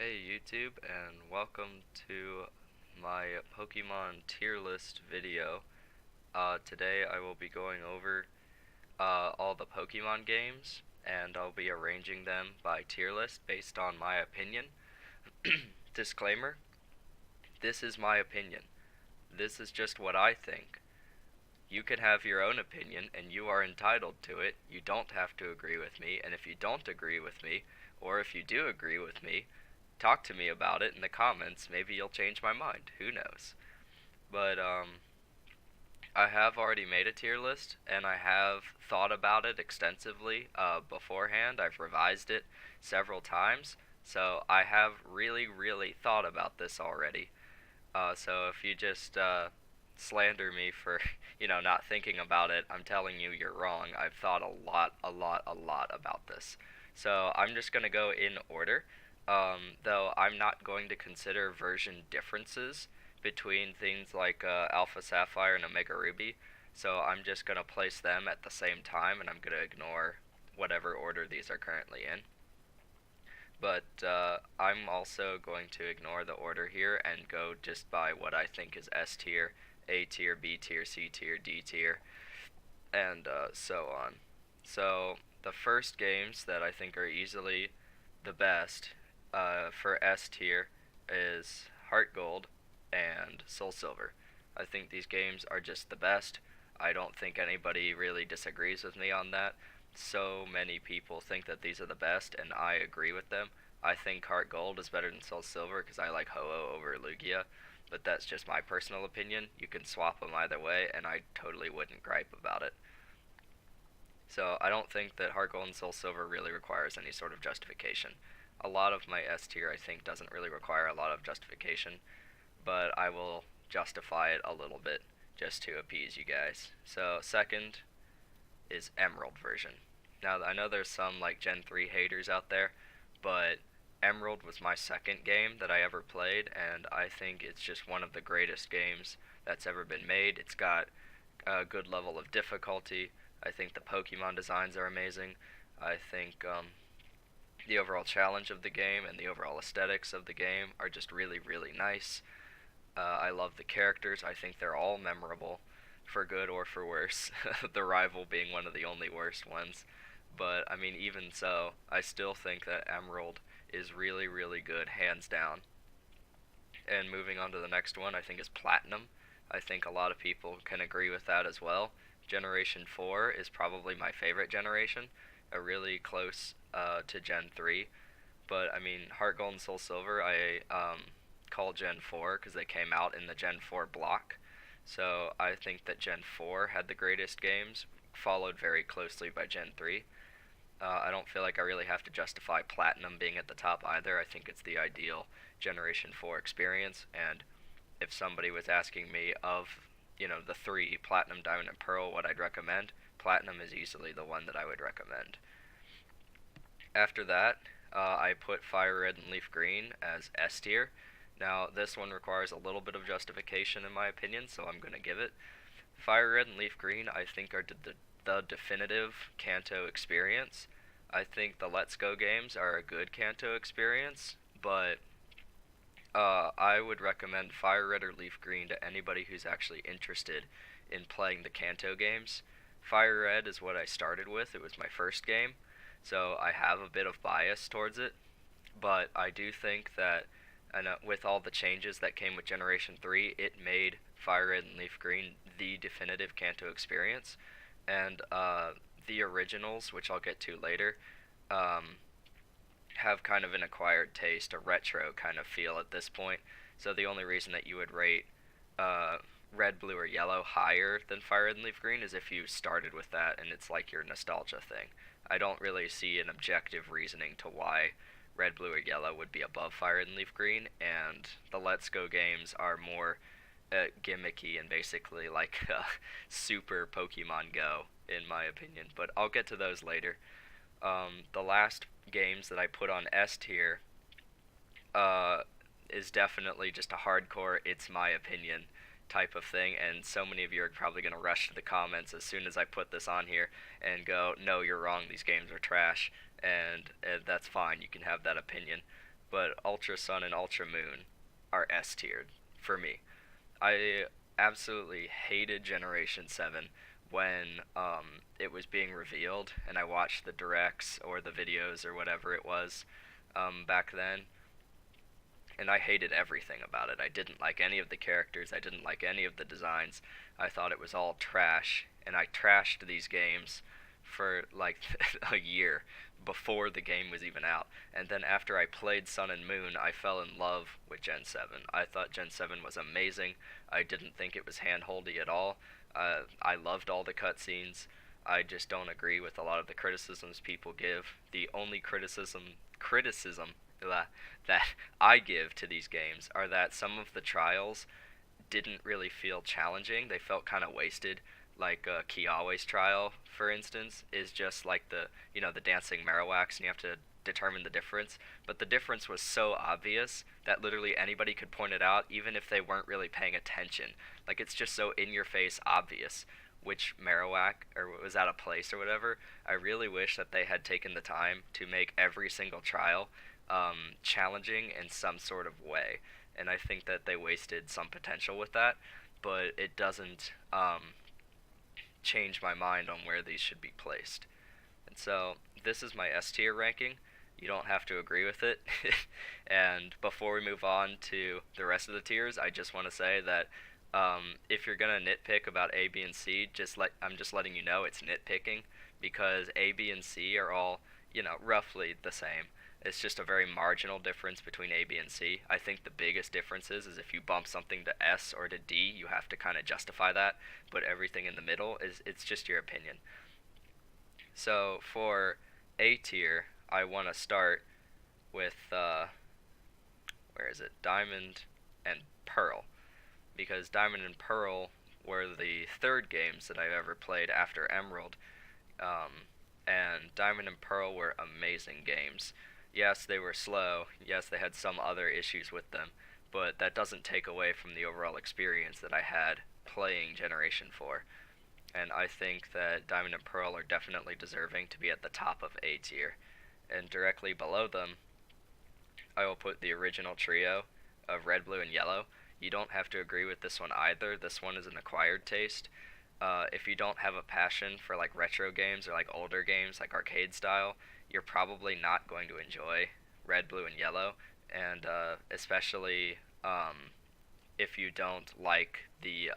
Hey YouTube, and welcome to my Pokemon tier list video. Today I will be going over all the Pokemon games, and I'll be arranging them by tier list based on my opinion. Disclaimer, this is my opinion. This is just what I think. You can have your own opinion, and you are entitled to it. You don't have to agree with me, and if you don't agree with me, or if you do agree with me, talk to me about it in the comments. Maybe you'll change my mind. Who knows? But I have already made a tier list, and I have thought about it extensively beforehand. I've revised it several times, so I have really thought about this already. So if you just slander me for not thinking about it, I'm telling you you're wrong. I've thought a lot about this. So I'm just gonna go in order. Though I'm not going to consider version differences between things like Alpha Sapphire and Omega Ruby. So I'm just gonna place them at the same time, and I'm gonna ignore whatever order these are currently in. But I'm also going to ignore the order here and go just by what I think is S tier, A tier, B tier, C tier, D tier, and so on. So the first games that I think are easily the best for S tier is Heart Gold and Soul Silver. I think these games are just the best. I don't think anybody really disagrees with me on that. So many people think that these are the best, and I agree with them. I think Heart Gold is better than Soul Silver because I like Ho-Oh over Lugia, but that's just my personal opinion. You can swap them either way, and I totally wouldn't gripe about it. So I don't think that Heart Gold and Soul Silver really requires any sort of justification. A lot of my S tier I think doesn't really require a lot of justification, but I will justify it a little bit just to appease you guys. So second is Emerald version. Now I know there's some like Gen 3 haters out there, but Emerald was my second game that I ever played, and I think it's just one of the greatest games that's ever been made. It's got a good level of difficulty. I think the Pokemon designs are amazing. I think the overall challenge of the game and the overall aesthetics of the game are just really nice. I love the characters. I think they're all memorable, for good or for worse. The rival being one of the only worst ones. But I mean, even so, I still think that Emerald is really good, hands down. And moving on to the next one, I think is Platinum. I think a lot of people can agree with that as well. Generation 4 is probably my favorite generation, a really close to Gen 3. But I mean, Heart Gold and Soul Silver, I call Gen 4 because they came out in the Gen 4 block. So I think that Gen 4 had the greatest games, followed very closely by Gen 3. I don't feel like I really have to justify Platinum being at the top either. I think it's the ideal Generation 4 experience, and if somebody was asking me of, the three, Platinum, Diamond, and Pearl, what I'd recommend, Platinum is easily the one that I would recommend. After that, I put Fire Red and Leaf Green as S tier. Now, this one requires a little bit of justification in my opinion, so I'm going to give it. Fire Red and Leaf Green, I think, are the definitive Kanto experience. I think the Let's Go games are a good Kanto experience, but I would recommend Fire Red or Leaf Green to anybody who's actually interested in playing the Kanto games. Fire Red is what I started with, it was my first game, so I have a bit of bias towards it, but I do think that with all the changes that came with Generation 3, it made Fire Red and Leaf Green the definitive Kanto experience, and the originals, which I'll get to later, um, have kind of an acquired taste, a retro kind of feel at this point. So the only reason that you would rate uh, Red, Blue, or Yellow higher than Fire Red and Leaf Green is if you started with that and it's like your nostalgia thing. I don't really see an objective reasoning to why Red, Blue, or Yellow would be above Fire Red and Leaf Green, and the Let's Go games are more gimmicky and basically like super Pokemon Go, in my opinion. But I'll get to those later. The last games that I put on S tier uh, is definitely just a hardcore, it's my opinion type of thing, and so many of you are probably going to rush to the comments as soon as I put this on here and go, no, you're wrong, these games are trash, and that's fine, you can have that opinion. but Ultra Sun and Ultra Moon are S tiered for me. I absolutely hated Generation 7 when it was being revealed, and I watched the directs or the videos or whatever it was back then, and I hated everything about it. I didn't like any of the characters, I didn't like any of the designs. I thought it was all trash, and I trashed these games for like a year before the game was even out. And then after I played Sun and Moon, I fell in love with Gen 7. I thought Gen 7 was amazing. I didn't think it was handholdy at all. I loved all the cutscenes. I just don't agree with a lot of the criticisms people give. The only criticism that I give to these games are that some of the trials didn't really feel challenging. They felt kind of wasted. Like Kiawe's trial, for instance, is just like the dancing Marowaks, and you have to determine the difference. But the difference was so obvious that literally anybody could point it out, even if they weren't really paying attention. Like it's just so in your face obvious which Marowak or was out of place or whatever. I really wish that they had taken the time to make every single trial challenging in some sort of way, and I think that they wasted some potential with that. But it doesn't change my mind on where these should be placed. And so this is my S tier ranking. You don't have to agree with it. And before we move on to the rest of the tiers, I just want to say that if you're gonna nitpick about A, B, and C, I'm just letting you know it's nitpicking, because A, B, and C are all roughly the same. It's just a very marginal difference between A, B, and C. I think the biggest difference is if you bump something to S or to D, you have to kind of justify that. But everything in the middle it's just your opinion. So for A tier, I want to start with where is it? Diamond and Pearl, because Diamond and Pearl were the third games that I've ever played after Emerald, and Diamond and Pearl were amazing games. Yes, they were slow. Yes, they had some other issues with them, but that doesn't take away from the overall experience that I had playing Generation 4. And I think that Diamond and Pearl are definitely deserving to be at the top of A tier. And directly below them, I will put the original trio of Red, Blue, and Yellow. You don't have to agree with this one either. This one is an acquired taste. If you don't have a passion for like retro games or like older games like arcade style, you're probably not going to enjoy Red, Blue, and Yellow. And especially if you don't like the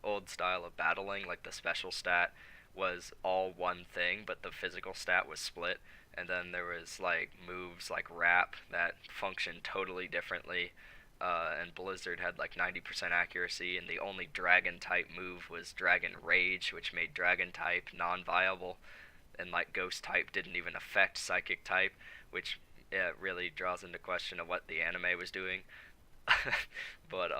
old style of battling, like the special stat was all one thing, but the physical stat was split. And then there was like moves like Wrap that functioned totally differently. And Blizzard had like 90% accuracy, and the only Dragon type move was Dragon Rage, which made Dragon type non-viable, and like Ghost type didn't even affect Psychic type, which really draws into question of what the anime was doing. But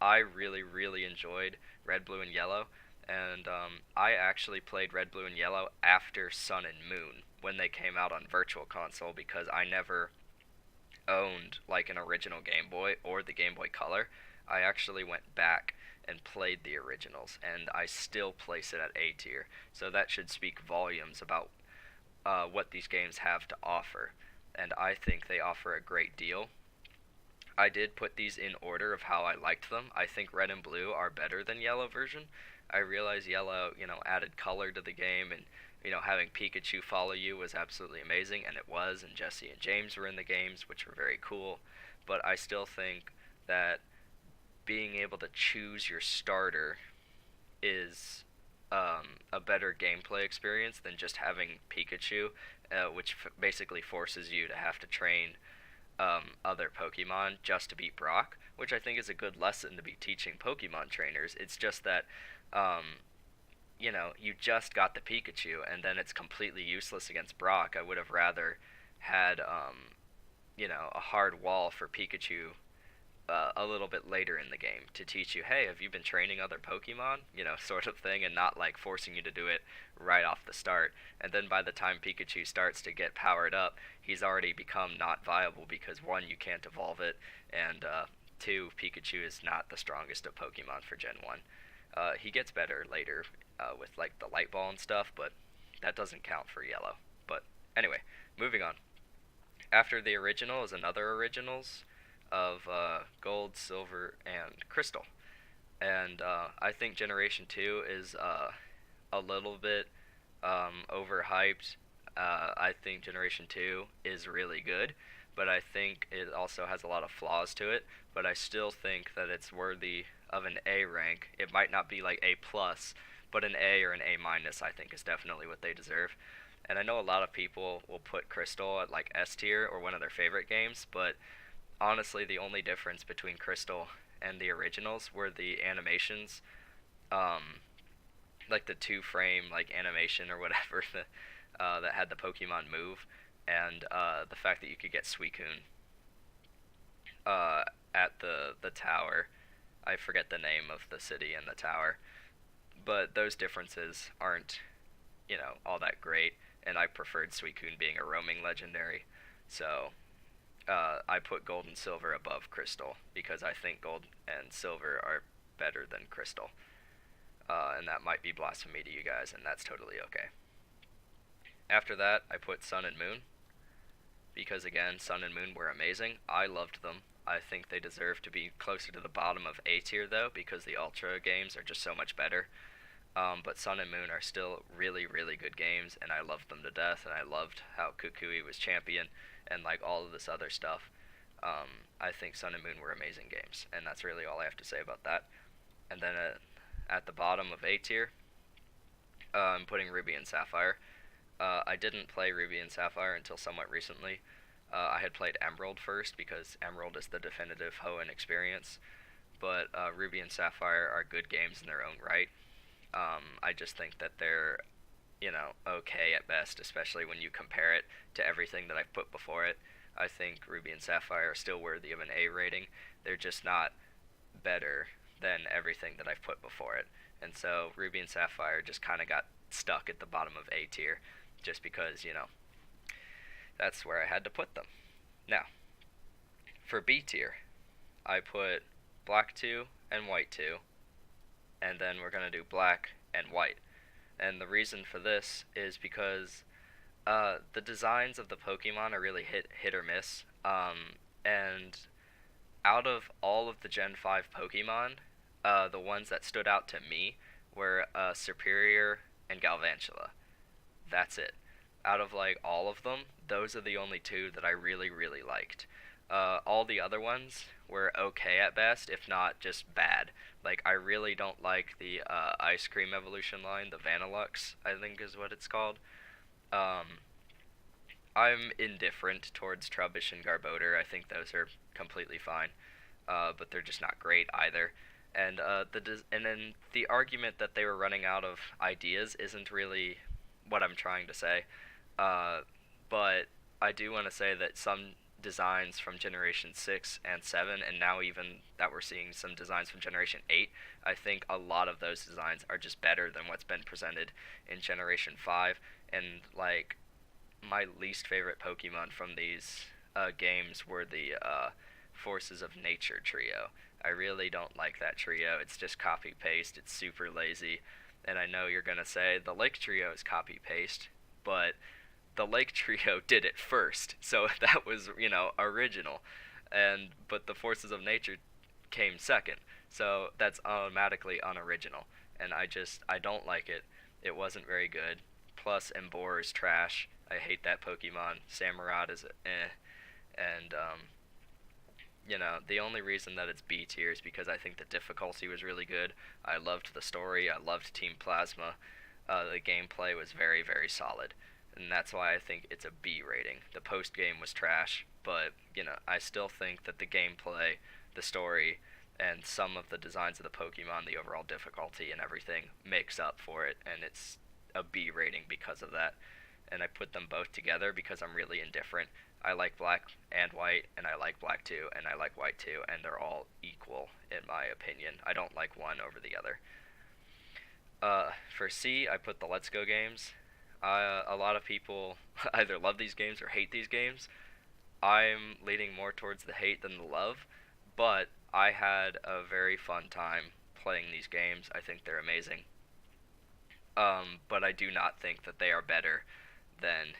I really, really enjoyed Red, Blue, and Yellow, and I actually played Red, Blue, and Yellow after Sun and Moon when they came out on Virtual Console, because I never owned like an original Game Boy or the Game Boy Color. I actually went back and played the originals, and I still place it at A tier. So that should speak volumes about what these games have to offer, and I think they offer a great deal. I did put these in order of how I liked them. I think Red and Blue are better than Yellow version. I realize Yellow, added color to the game, and having Pikachu follow you was absolutely amazing, and it was, and Jesse and James were in the games, which were very cool. But I still think that being able to choose your starter is a better gameplay experience than just having Pikachu, which basically forces you to have to train other Pokemon just to beat Brock, which I think is a good lesson to be teaching Pokemon trainers. It's just that, you just got the Pikachu, and then it's completely useless against Brock. I would have rather had, a hard wall for Pikachu a little bit later in the game to teach you, hey, have you been training other Pokemon? Sort of thing, and not like forcing you to do it right off the start. And then by the time Pikachu starts to get powered up, he's already become not viable because one, you can't evolve it, and two, Pikachu is not the strongest of Pokemon for Gen 1. He gets better later with like the Light Ball and stuff, but that doesn't count for Yellow. But anyway, moving on. After the original is another originals of Gold, Silver, and Crystal. And I think Generation 2 is a little bit overhyped. I think Generation 2 is really good, but I think it also has a lot of flaws to it. But I still think that it's worthy of an A rank. It might not be like A plus, but an A or an A minus I think is definitely what they deserve. And I know a lot of people will put Crystal at like S tier or one of their favorite games, but honestly, the only difference between Crystal and the originals were the animations, um, like the two frame like animation or whatever that had the Pokemon move, and the fact that you could get Suicune at the tower. I forget the name of the city and the tower, but those differences aren't, all that great. And I preferred Suicune being a roaming legendary, so I put Gold and Silver above Crystal because I think Gold and Silver are better than Crystal. And that might be blasphemy to you guys, and that's totally okay. After that, I put Sun and Moon because, again, Sun and Moon were amazing. I loved them. I think they deserve to be closer to the bottom of A tier, though, because the Ultra games are just so much better. But Sun and Moon are still really, really good games, and I loved them to death, and I loved how Kukui was champion, and like all of this other stuff. I think Sun and Moon were amazing games, and that's really all I have to say about that. And then at the bottom of A tier, I'm putting Ruby and Sapphire. I didn't play Ruby and Sapphire until somewhat recently. I had played Emerald first because Emerald is the definitive Hoenn experience, but Ruby and Sapphire are good games in their own right. I just think that they're, okay at best, especially when you compare it to everything that I've put before it. I think Ruby and Sapphire are still worthy of an A rating. They're just not better than everything that I've put before it. And so Ruby and Sapphire just kind of got stuck at the bottom of A tier just because, that's where I had to put them. Now, for B tier, I put Black 2 and White 2, and then we're going to do Black and White. And the reason for this is because the designs of the Pokemon are really hit or miss. And out of all of the Gen 5 Pokemon, the ones that stood out to me were Serperior and Galvantula. That's it. Out of like all of them, those are the only two that I really, really liked. All the other ones were okay at best, if not just bad. Like, I really don't like the Ice Cream Evolution line, the Vanillux, I think is what it's called. I'm indifferent towards Trubbish and Garbodor. I think those are completely fine, but they're just not great either. And and then the argument that they were running out of ideas isn't really what I'm trying to say. But I do want to say that some designs from Generation 6 and 7, and now even that we're seeing some designs from Generation 8, I think a lot of those designs are just better than what's been presented in Generation 5. And, like, my least favorite Pokemon from these games were the Forces of Nature trio. I really don't like that trio. It's just copy-paste. It's super lazy. And I know you're going to say the Lake trio is copy-paste, but the Lake trio did it first, so that was, original. But the Forces of Nature came second, so that's automatically unoriginal. And I don't like it. It wasn't very good. Plus, Emboar is trash. I hate that Pokemon. Samurott is and the only reason that it's B tier is because I think the difficulty was really good. I loved the story. I loved Team Plasma. The gameplay was very, very solid, and that's why I think it's a B rating. The post game was trash, but I still think that the gameplay, the story, and some of the designs of the Pokemon, the overall difficulty and everything makes up for it, and it's a B rating because of that. And I put them both together because I'm really indifferent. I like Black and White, and I like Black 2, and I like White 2, and they're all equal in my opinion. I don't like one over the other. For C, I put the Let's Go games. A lot of people either love these games or hate these games. I'm leaning more towards the hate than the love, but I had a very fun time playing these games. I think they're amazing. But I do not think that they are better than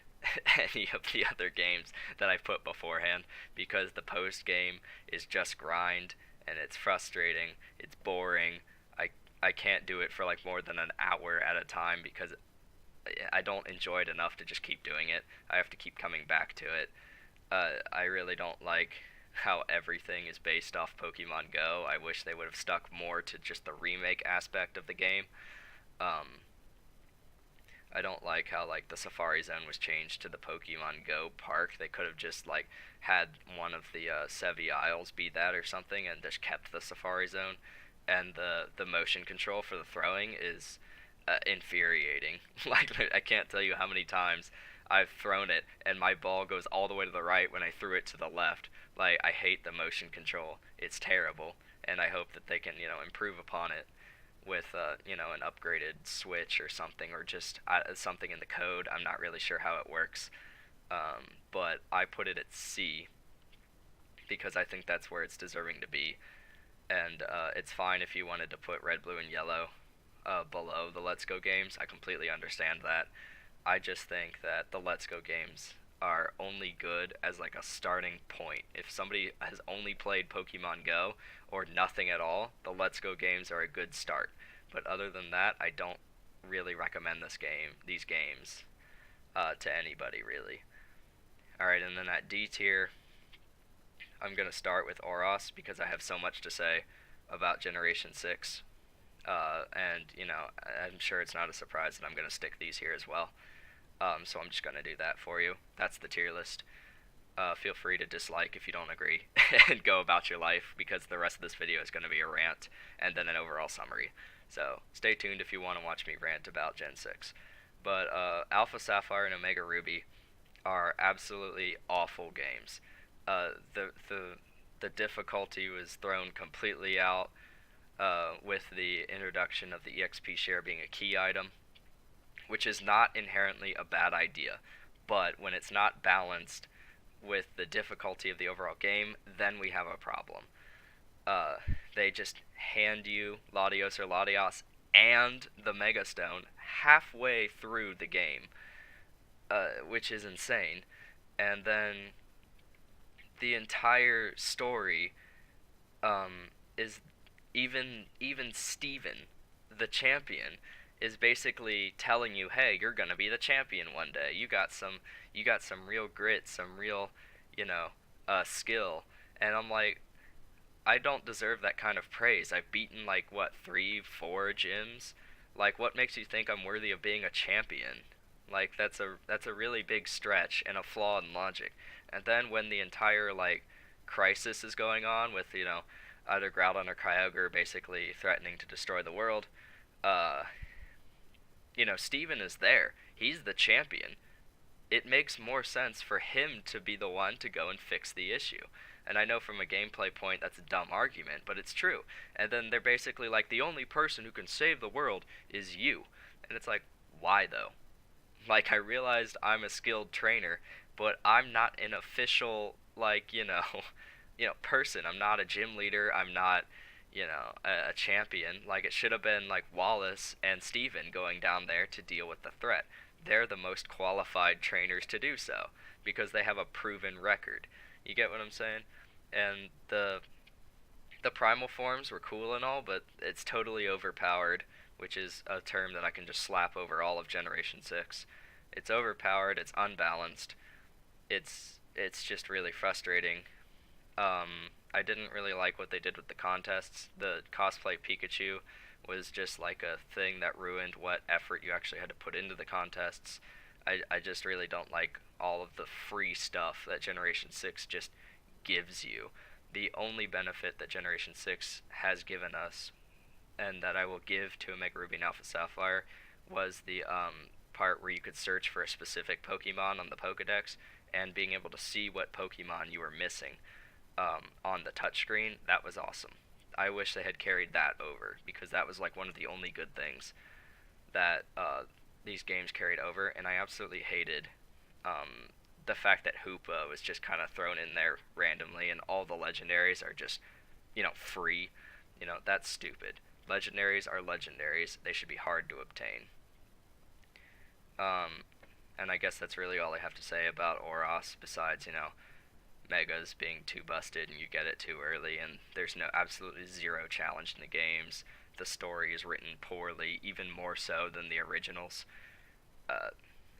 any of the other games that I've put beforehand, because the post game is just grind and it's frustrating, it's boring. I I can't do it for like more than an hour at a time because I don't enjoy it enough to just keep doing it. I have to keep coming back to it. I really don't like how everything is based off Pokemon Go. I wish they would have stuck more to just the remake aspect of the game. Um, I don't like how like the Safari Zone was changed to the Pokemon Go park. They could have just like had one of the Sevi Isles be that or something, and just kept the Safari Zone. And the motion control for the throwing is infuriating. Like I can't tell you how many times I've thrown it and my ball goes all the way to the right when I threw it to the left. Like I hate the motion control. It's terrible, and I hope that they can improve upon it with an upgraded switch or something, or just something in the code. I'm not really sure how it works, but I put it at C because I think that's where it's deserving to be. And it's fine if you wanted to put red, blue, and yellow below the Let's Go games. I completely understand that. I just think that the Let's Go games are only good as like a starting point. If somebody has only played Pokemon Go or nothing at all, the Let's Go games are a good start. But other than that, I don't really recommend these games, to anybody really. All right, and then at D tier, I'm gonna start with Oros because I have so much to say about Generation 6. And I'm sure it's not a surprise that I'm gonna stick these here as well. So I'm just gonna do that for you. That's the tier list. Feel free to dislike if you don't agree and go about your life, because the rest of this video is going to be a rant and then an overall summary. So stay tuned if you want to watch me rant about Gen 6. But Alpha Sapphire and Omega Ruby are absolutely awful games. The difficulty was thrown completely out with the introduction of the EXP share being a key item, which is not inherently a bad idea. But when it's not balanced with the difficulty of the overall game, then we have a problem. They just hand you Latios or Latios and the Mega Stone halfway through the game, which is insane. And then the entire story is even Steven, the champion, is basically telling you, hey, you're gonna be the champion one day. You got some real grit, some real, skill. And I'm like, I don't deserve that kind of praise. I've beaten like what, 3, 4 gyms. Like, what makes you think I'm worthy of being a champion? Like, that's a really big stretch and a flaw in logic. And then when the entire like crisis is going on with either Groudon or Kyogre basically threatening to destroy the world, Steven is there. He's the champion. It makes more sense for him to be the one to go and fix the issue. And I know from a gameplay point that's a dumb argument, but it's true. And then they're basically like, the only person who can save the world is you. And it's like, why though? Like, I realized I'm a skilled trainer, but I'm not an official, like, person. I'm not a gym leader. I'm not a champion. Like, it should have been like Wallace and Steven going down there to deal with the threat. They're the most qualified trainers to do so because they have a proven record. You get what I'm saying? And the primal forms were cool and all, but it's totally overpowered, which is a term that I can just slap over all of Generation 6. It's overpowered, it's unbalanced. It's just really frustrating. I didn't really like what they did with the contests. The cosplay Pikachu was just like a thing that ruined what effort you actually had to put into the contests. I just really don't like all of the free stuff that Generation 6 just gives you. The only benefit that Generation 6 has given us, and that I will give to Omega Ruby and Alpha Sapphire, was the part where you could search for a specific Pokemon on the Pokedex and being able to see what Pokemon you were missing on the touchscreen. That was awesome. I wish they had carried that over, because that was like one of the only good things that these games carried over, and I absolutely hated the fact that Hoopa was just kind of thrown in there randomly, and all the legendaries are just, free. That's stupid. Legendaries are legendaries. They should be hard to obtain. And I guess that's really all I have to say about Oros, besides, Megas being too busted and you get it too early, and there's absolutely zero challenge in the games. The story is written poorly, even more so than the originals. Uh,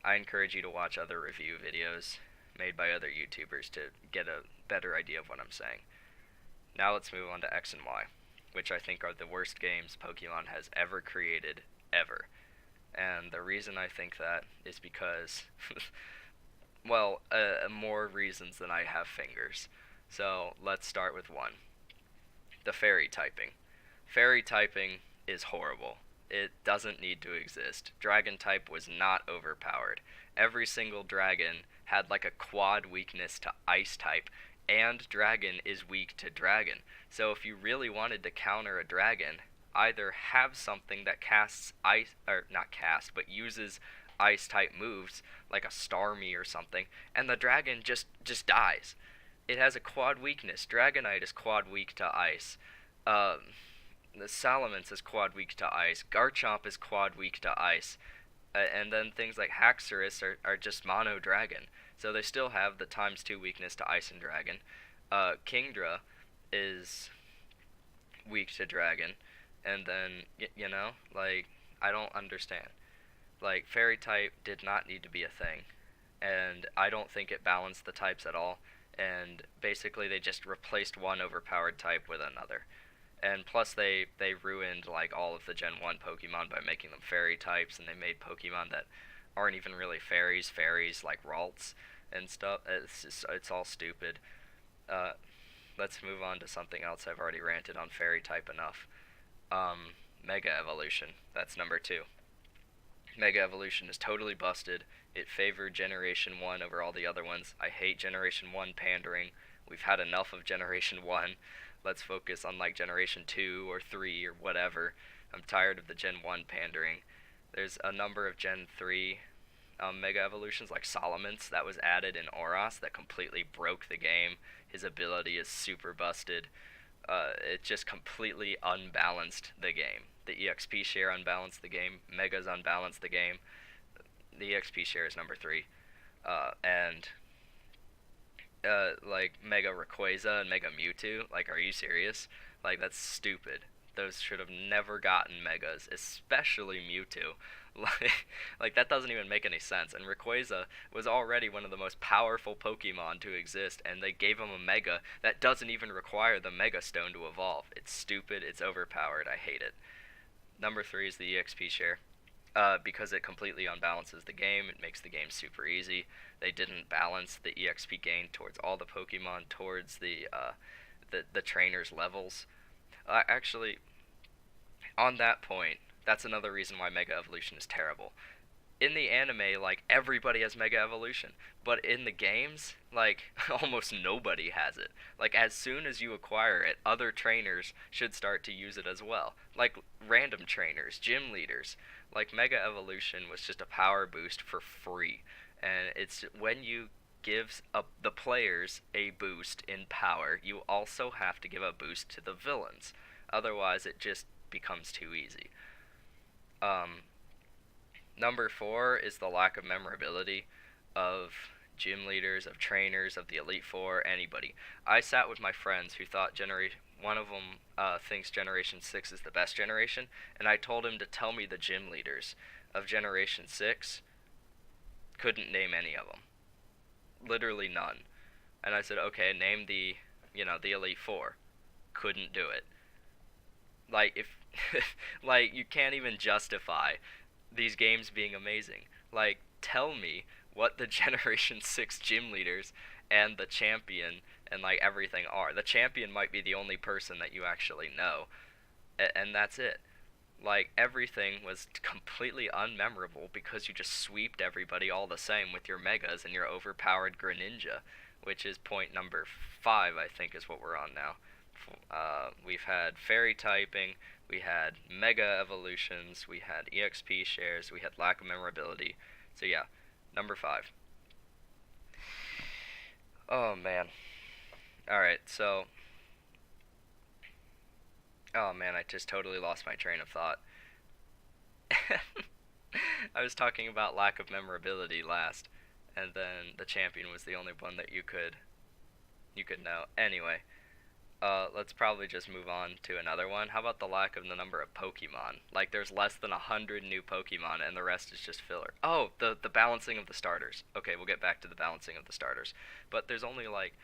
I encourage you to watch other review videos made by other YouTubers to get a better idea of what I'm saying. Now let's move on to X and Y, which I think are the worst games Pokemon has ever created, ever. And the reason I think that is because, well, more reasons than I have fingers. So let's start with one. The fairy typing. Fairy typing is horrible. It doesn't need to exist. Dragon type was not overpowered. Every single dragon had like a quad weakness to ice type, and dragon is weak to dragon. So if you really wanted to counter a dragon, either have something that casts ice, or not cast, but uses ice type moves, like a Starmie or something, and the dragon just dies. It has a quad weakness. Dragonite is quad weak to ice. The Salamence is quad weak to ice. Garchomp is quad weak to ice. And then things like Haxorus are just mono dragon. So they still have the times 2 weakness to ice and dragon. Kingdra is weak to dragon. And then, I don't understand. Like, fairy type did not need to be a thing. And I don't think it balanced the types at all. And basically they just replaced one overpowered type with another. And plus they ruined like all of the Gen 1 Pokemon by making them fairy types, and they made Pokemon that aren't even really fairies like Ralts and stuff. It's all stupid. Let's move on to something else. I've already ranted on fairy type enough. Mega Evolution. That's number 2. Mega Evolution is totally busted. It favored Generation 1 over all the other ones. I hate Generation 1 pandering. We've had enough of Generation 1. Let's focus on like Generation 2 or 3 or whatever. I'm tired of the Gen 1 pandering. There's a number of Gen 3 Mega Evolutions, like Salamence, that was added in Oros that completely broke the game. His ability is super busted. It just completely unbalanced the game. The EXP share unbalanced the game. Megas unbalanced the game. The EXP share is number 3. And like Mega Rayquaza and Mega Mewtwo, like, are you serious? Like, that's stupid. Those should have never gotten Megas, especially Mewtwo. Like that doesn't even make any sense. And Rayquaza was already one of the most powerful Pokemon to exist, and they gave him a Mega that doesn't even require the Mega Stone to evolve. It's stupid, it's overpowered, I hate it. Number 3 is the EXP share. Because it completely unbalances the game, it makes the game super easy. They didn't balance the EXP gain towards all the Pokemon, towards the trainers' levels. Actually, on that point, that's another reason why Mega Evolution is terrible. In the anime, like, everybody has Mega Evolution, but in the games, like, almost nobody has it. Like, as soon as you acquire it, other trainers should start to use it as well. Like, random trainers, gym leaders. Like, Mega Evolution was just a power boost for free. And it's when you give the players a boost in power, you also have to give a boost to the villains. Otherwise, it just becomes too easy. Number 4 is the lack of memorability of gym leaders, of trainers, of the Elite Four, anybody. I sat with my friends who thought one of them thinks Generation 6 is the best generation, and I told him to tell me the gym leaders of Generation 6. Couldn't name any of them. Literally none. And I said, okay, name the Elite Four. Couldn't do it. Like, if, like, you can't even justify these games being amazing. Like, tell me what the Generation 6 gym leaders and the champion and, like, everything are. The champion might be the only person that you actually know, and that's it. Like, everything was completely unmemorable because you just sweeped everybody all the same with your Megas and your overpowered Greninja, which is point number 5, I think, is what we're on now. We've had fairy typing, we had Mega Evolutions, we had EXP shares, we had lack of memorability. So yeah, number 5. Oh man. Alright, so... Oh man, I just totally lost my train of thought. I was talking about lack of memorability last, and then the champion was the only one that you could know. Anyway, let's probably just move on to another one. How about the lack of the number of Pokemon? Like, there's less than 100 new Pokemon, and the rest is just filler. Oh, the balancing of the starters. Okay, we'll get back to the balancing of the starters. But there's only, like,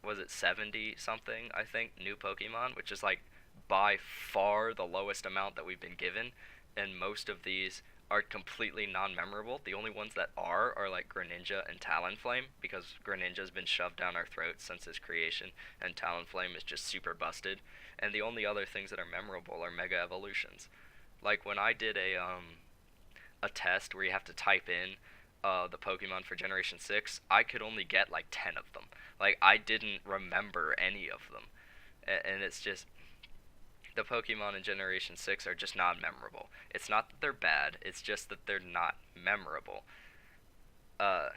was it 70 something, I think, new Pokemon, which is, like, by far the lowest amount that we've been given, and most of these are completely non-memorable. The only ones that are like Greninja and Talonflame, because Greninja's been shoved down our throats since its creation, and Talonflame is just super busted. And the only other things that are memorable are Mega Evolutions. Like when I did a test where you have to type in the Pokemon for Generation 6, I could only get like 10 of them. Like I didn't remember any of them. And it's just the Pokemon in Generation 6 are just not memorable. It's not that they're bad, it's just that they're not memorable. Uh,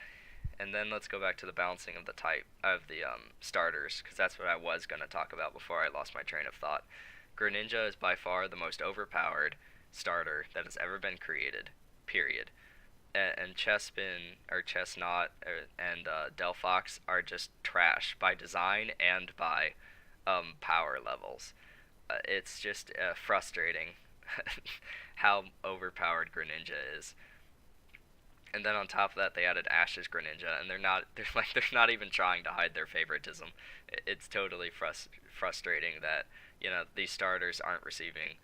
and then let's go back to the balancing of the type of the starters, because that's what I was going to talk about before I lost my train of thought. Greninja is by far the most overpowered starter that has ever been created, period. And Chespin, or Chesnaught, and Delphox are just trash by design and by power levels. It's just frustrating how overpowered Greninja is. And then on top of that, they added Ash's Greninja, and they're not even trying to hide their favoritism. It's totally frustrating that these starters aren't receiving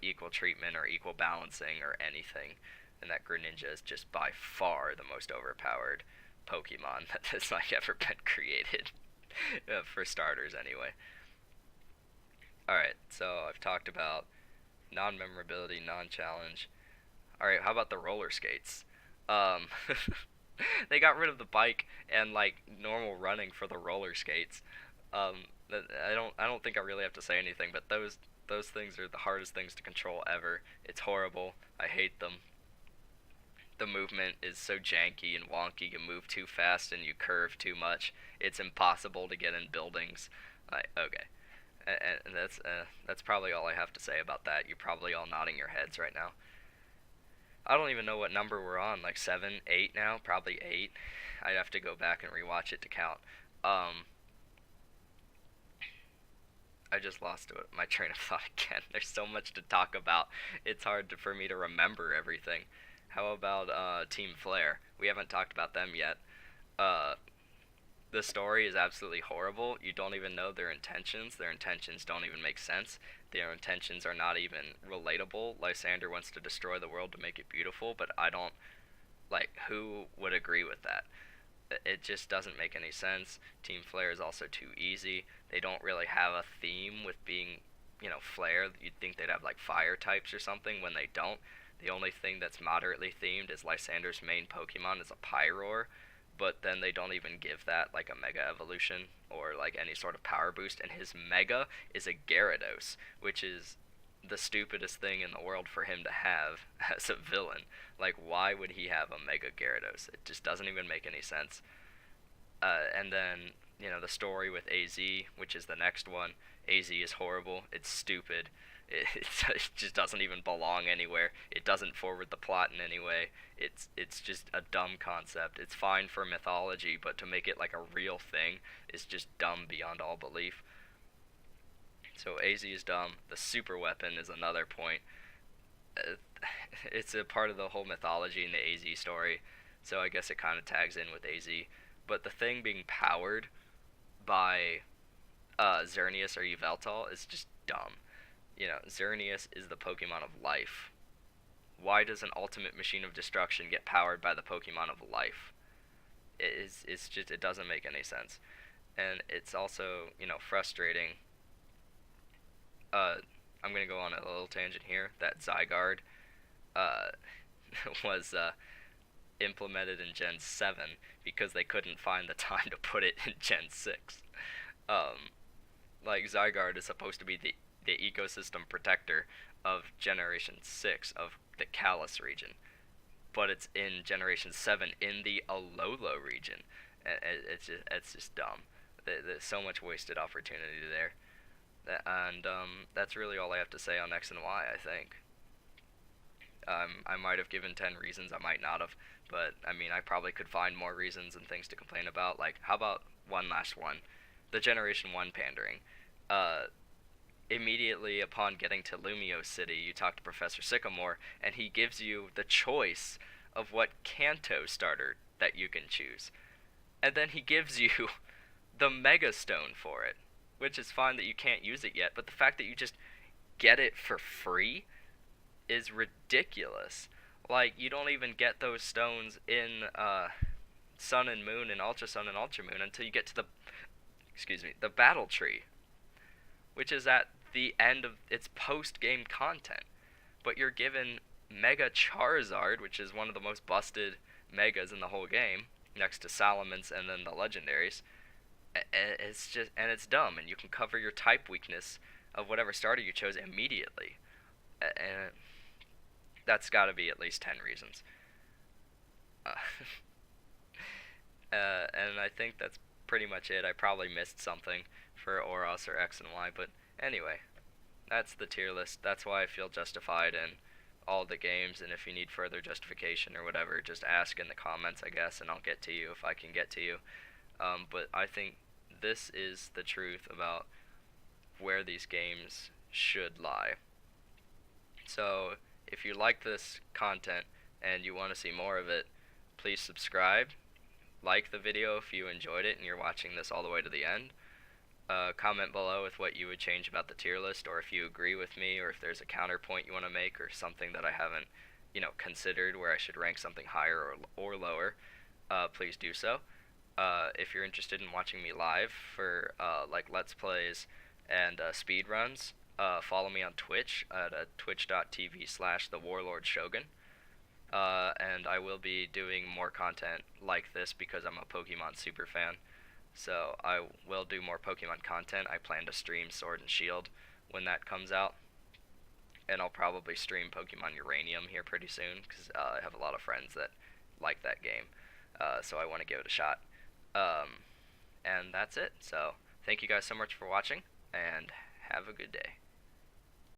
equal treatment or equal balancing or anything, and that Greninja is just by far the most overpowered Pokemon that has like ever been created for starters anyway. Alright, so I've talked about non-memorability, non-challenge. Alright, how about the roller skates? Um, they got rid of the bike and like normal running for the roller skates. I don't think I really have to say anything, but those things are the hardest things to control ever. It's horrible. I hate them. The movement is so janky and wonky. You move too fast and you curve too much. It's impossible to get in buildings. Okay. And that's probably all I have to say about that. You're probably all nodding your heads right now. I don't even know what number we're on, like 7, 8 now? Probably 8. I'd have to go back and rewatch it to count. I just lost my train of thought again. There's so much to talk about. It's hard for me to remember everything. How about Team Flare? We haven't talked about them yet. Uh, the story is absolutely horrible. You don't even know their intentions. Their intentions don't even make sense. Their intentions are not even relatable. Lysander wants to destroy the world to make it beautiful, but I don't, like, who would agree with that? It just doesn't make any sense. Team Flare is also too easy. They don't really have a theme with being, Flare. You'd think they'd have, like, fire types or something when they don't. The only thing that's moderately themed is Lysander's main Pokemon is a Pyroar, but then they don't even give that like a Mega Evolution or like any sort of power boost, and his Mega is a Gyarados, which is the stupidest thing in the world for him to have as a villain. Like, why would he have a Mega Gyarados? It just doesn't even make any sense. And then, the story with AZ, which is the next one. AZ is horrible. It's stupid. It just doesn't even belong anywhere. It doesn't forward the plot in any way. It's just a dumb concept. It's fine for mythology, but to make it like a real thing is just dumb beyond all belief. So AZ is dumb. The super weapon is another point. It's a part of the whole mythology in the AZ story, so I guess it kind of tags in with AZ. But the thing being powered by Xerneas or Yveltal is just dumb. Xerneas is the Pokemon of life. Why does an ultimate machine of destruction get powered by the Pokemon of life? It doesn't make any sense. And it's also, frustrating. I'm going to go on a little tangent here, that Zygarde uh, was implemented in Gen 7 because they couldn't find the time to put it in Gen 6. Like, Zygarde is supposed to be the ecosystem protector of Generation 6 of the Kalos region, but it's in Generation 7 in the Alola region. It's just dumb. There's so much wasted opportunity there. And that's really all I have to say on X and Y, I think. I might have given 10 reasons, I might not have, but I mean, I probably could find more reasons and things to complain about. Like, how about one last one? The Generation 1 pandering. Uh, Immediately upon getting to Lumio City, you talk to Professor Sycamore, and he gives you the choice of what Kanto starter that you can choose. And then he gives you the Mega Stone for it, which is fine that you can't use it yet, but the fact that you just get it for free is ridiculous. Like, you don't even get those stones in Sun and Moon and Ultra Sun and Ultra Moon until you get to the Battle Tree, which is at the end of its post-game content. But you're given Mega Charizard, which is one of the most busted megas in the whole game, next to Salamence and then the legendaries. It's dumb, and you can cover your type weakness of whatever starter you chose immediately. And that's got to be at least 10 reasons. Uh, and I think that's pretty much it. I probably missed something for Oros or X and Y, but anyway, that's the tier list. That's why I feel justified in all the games, and if you need further justification or whatever, just ask in the comments, I guess, and I'll get to you if I can get to you. But I think this is the truth about where these games should lie. So, if you like this content and you want to see more of it, please subscribe, like the video if you enjoyed it and you're watching this all the way to the end. Comment below with what you would change about the tier list, or if you agree with me, or if there's a counterpoint you want to make, or something that I haven't, considered where I should rank something higher or lower. Please do so. If you're interested in watching me live for like Let's Plays and speed runs, follow me on Twitch at twitch.tv/thewarlordshogun. And I will be doing more content like this because I'm a Pokemon super fan. So I will do more Pokemon content. I plan to stream Sword and Shield when that comes out. And I'll probably stream Pokemon Uranium here pretty soon because I have a lot of friends that like that game. So I want to give it a shot. And that's it. So thank you guys so much for watching, and have a good day.